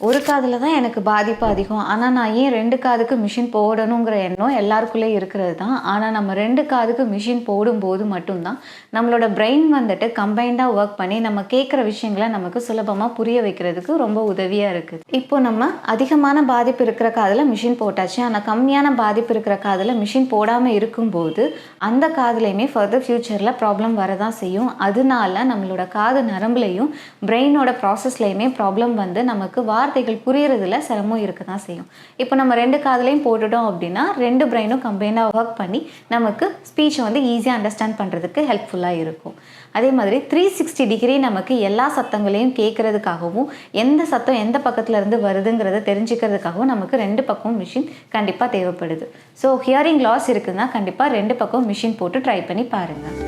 ஒரு காதில் தான் எனக்கு பாதிப்பு அதிகம். ஆனால் நான் ஏன் 2 காதுக்கு மிஷின் போடணுங்கிற எண்ணம் எல்லாருக்குள்ளே இருக்கிறது தான். ஆனால் நம்ம 2 காதுக்கு மிஷின் போடும்போது மட்டும்தான் நம்மளோட பிரெயின் வந்துட்டு கம்பைண்டாக ஒர்க் பண்ணி நம்ம கேட்குற விஷயங்களை நமக்கு சுலபமாக புரிய வைக்கிறதுக்கு ரொம்ப உதவியாக இருக்குது. இப்போ நம்ம அதிகமான பாதிப்பு இருக்கிற காதில் மிஷின் போட்டாச்சு. ஆனால் கம்மியான பாதிப்பு இருக்கிற காதில் மிஷின் போடாமல் இருக்கும்போது அந்த காதுலையுமே ஃபர்தர் ஃப்யூச்சரில் ப்ராப்ளம் வரதான் செய்யும். அதனால நம்மளோட காது நரம்புலையும் பிரெயினோட ப்ராசஸ்லையுமே ப்ராப்ளம் வந்து நமக்கு வார்த்தைகள் புரியறதுல சிரமம் இருக்க தான் செய்யும். இப்போ நம்ம 2 காதுலையும் போட்டுட்டோம் அப்படின்னா 2 பிரெயினும் கம்பைனாக ஒர்க் பண்ணி நமக்கு ஸ்பீச்சை வந்து ஈஸியாக அண்டர்ஸ்டாண்ட் பண்ணுறதுக்கு ஹெல்ப்ஃபுல்லாக இருக்கும். அதே மாதிரி 360 டிகிரி நமக்கு எல்லா சத்தங்களையும் கேட்கறதுக்காகவும் எந்த சத்தம் எந்த பக்கத்துல இருந்து வருதுங்கிறத தெரிஞ்சுக்கிறதுக்காகவும் நமக்கு 2 பக்கம் மிஷின் கண்டிப்பாக தேவைப்படுது. ஸோ ஹியரிங் லாஸ் இருக்குதுன்னா கண்டிப்பாக 2 பக்கம் மிஷின் போட்டு ட்ரை பண்ணி பாருங்கள்.